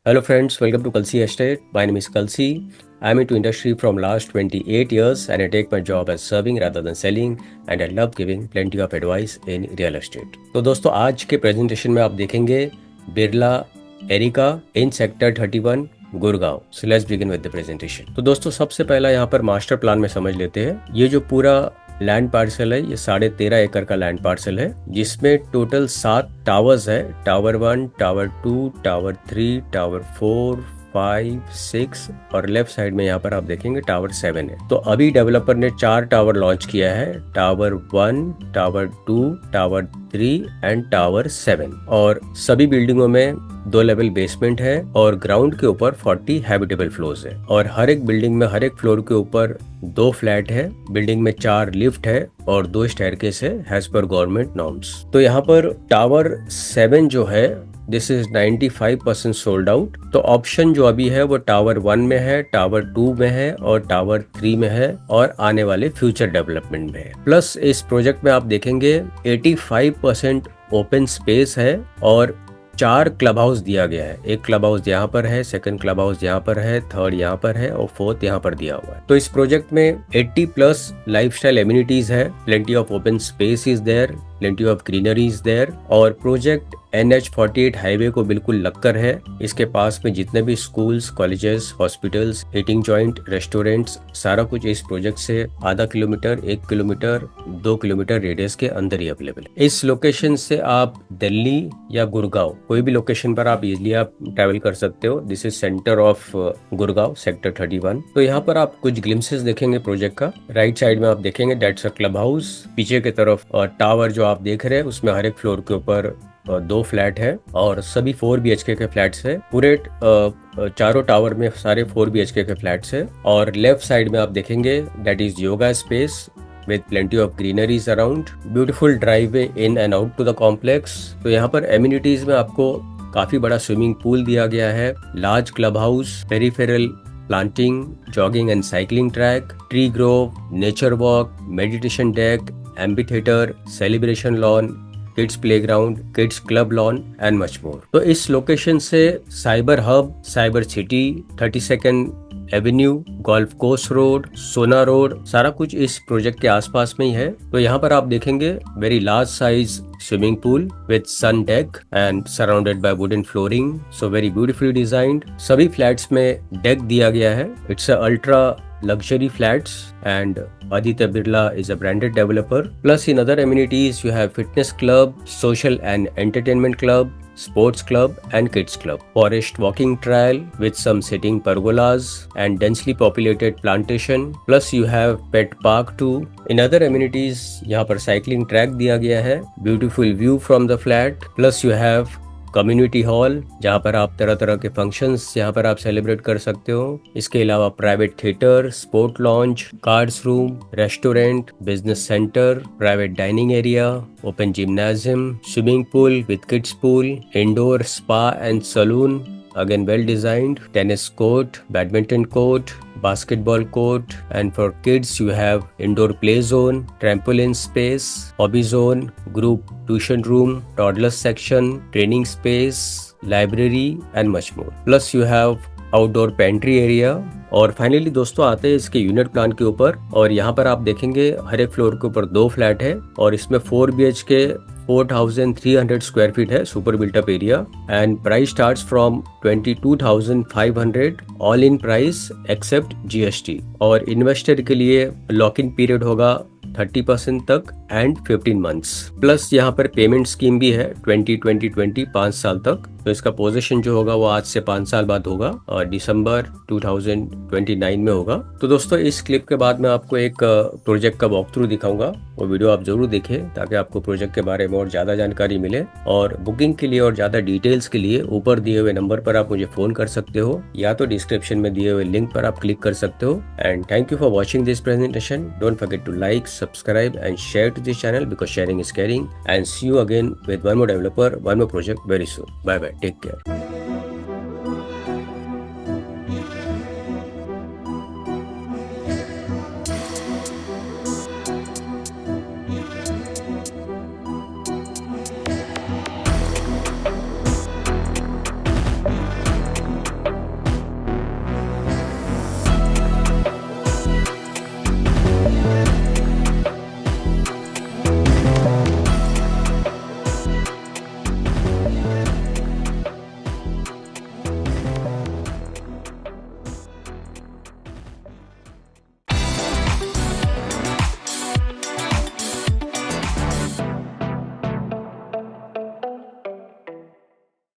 Hello friends, welcome to Kalsi Estate. My name is Kalsi. I'm into industry from last 28 years and I take my job as serving rather than selling and I love giving plenty of advice in real estate. तो दोस्तों आज के presentation में आप देखेंगे Birla Arika in sector 31 Gurgaon. So let's begin with the presentation. तो दोस्तों सबसे पहला यहाँ पर मास्टर प्लान में समझ लेते हैं. ये जो पूरा लैंड पार्सल है ये 13.5 एकड़ का लैंड पार्सल है जिसमें टोटल 7 टावर्स है. टावर 1, टावर 2, टावर 3, टावर 4, 5, 6 और लेफ्ट साइड में यहाँ पर आप देखेंगे टावर 7 है. तो अभी डेवलपर ने 4 टावर लॉन्च किया है. Tower 1, tower 2, tower 3 and tower 7 और सभी बिल्डिंगों में 2 लेवल बेसमेंट है और ग्राउंड के ऊपर 40 हैबिटेबल फ्लोर्स है और हर एक बिल्डिंग में हर एक फ्लोर के ऊपर 2 फ्लैट है. बिल्डिंग में 4 लिफ्ट है और 2 स्टेयरकेस है एज पर गवर्नमेंट नॉर्म्स. तो यहाँ पर टावर 7 जो है दिस इज 95% सोल्ड आउट. तो ऑप्शन जो अभी है वो टावर 1 में है, टावर 2 में है और टावर 3 में है और आने वाले फ्यूचर डेवलपमेंट में है. प्लस इस प्रोजेक्ट में आप देखेंगे 85% ओपन स्पेस है और 4 क्लब हाउस दिया गया है. एक क्लब हाउस यहाँ पर है, सेकंड क्लब हाउस यहाँ पर है, थर्ड यहाँ पर है और फोर्थ यहाँ पर दिया हुआ है. तो इस प्रोजेक्ट में 80+ लाइफस्टाइल एमिनिटीज है. Plenty of open space is there, plenty of greenery is there और प्रोजेक्ट NH48 हाईवे को बिल्कुल लगकर है. इसके पास में जितने भी schools, colleges, hospitals, eating joint, restaurants सारा कुछ इस प्रोजेक्ट से आधा किलोमीटर, 1 किलोमीटर, 2 किलोमीटर रेडियस के अंदर ही अवेलेबल है. इस लोकेशन से आप दिल्ली या गुड़गांव कोई भी लोकेशन पर आप इजिली आप ट्रैवल कर सकते हो. This is centre of Gurgaon sector 31. तो यहाँ पर आप कुछ ग्लिम्सेस देखेंगे प्रोजेक्ट का. राइट साइड में आप देखेंगे दैट्स अ क्लब हाउस. पीछे की तरफ टावर जो आप देख रहे हैं उसमें हर एक फ्लोर के ऊपर 2 फ्लैट है और सभी 4 BHK के फ्लैट्स है. पूरे चारों टावर में सारे 4 BHK के फ्लैट्स है और लेफ्ट साइड में आप देखेंगे that is yoga space with plenty of greeneries around, beautiful driveway in and out to the complex. तो यहाँ पर amenities में आपको काफी बड़ा स्विमिंग पूल दिया गया है, large club house, peripheral planting, jogging and cycling track, tree Grove, nature walk, meditation deck, amphitheatre, celebration lawn, kids playground, kids club lawn and much more. तो इस लोकेशन से cyber hub, cyber city, 32nd Avenue, golf course road, सोना road सारा कुछ इस project के आसपास में ही है. तो यहाँ पर आप देखेंगे very large size swimming pool with sun deck and surrounded by wooden flooring. So very beautifully designed. सभी फ्लैट्स में डेक दिया गया है. It's a ultra luxury flats and Aditya Birla is a branded developer. Plus in other amenities you have fitness club, social and entertainment club, sports club and kids club, forest walking trail with some sitting pergolas and densely populated plantation. Plus you have pet park too. In other amenities यहाँ पर cycling track दिया गया है, beautiful view from the flat. Plus you have community hall जहाँ पर आप तरह तरह के फंक्शंस यहाँ पर आप सेलिब्रेट कर सकते हो. इसके अलावा private theatre, sport lounge, cards room, restaurant, business centre, private dining area, open gymnasium, swimming pool with kids pool, indoor spa and salon, again well designed, tennis court, badminton court, basketball court, and for kids you have indoor play zone, trampoline space, hobby zone, group tuition room, toddlers section, training space, library and much more. Plus you have outdoor pantry area. और finally दोस्तों आते हैं इसके unit plan के ऊपर और यहाँ पर आप देखेंगे हर एक फ्लोर के ऊपर 2 फ्लैट है और इसमें 4 BHK 4,300 स्क्वायर फीट है super built up area and price starts from 22,500 all in price except GST. और इन्वेस्टर के लिए लॉक इन पीरियड होगा 30% तक एंड 15 मंथ्स. प्लस यहाँ पर पेमेंट स्कीम भी है 20-20-20 5 साल तक. तो इसका पोजीशन जो होगा वो आज से 5 साल बाद होगा और दिसंबर 2029 में होगा. तो दोस्तों इस क्लिप के बाद मैं आपको एक प्रोजेक्ट का वॉक थ्रू दिखाऊंगा. वो वीडियो आप जरूर देखें ताकि आपको प्रोजेक्ट के बारे में और ज्यादा जानकारी मिले. और बुकिंग के लिए और ज्यादा डिटेल्स के लिए ऊपर दिए हुए नंबर पर आप मुझे फोन कर सकते हो या तो डिस्क्रिप्शन में दिए हुए लिंक पर आप क्लिक कर सकते हो. And thank you for watching this presentation. Don't forget to like, subscribe and share to this channel because sharing is caring. And see you again with one more developer, one more project very soon. Bye bye. Take care.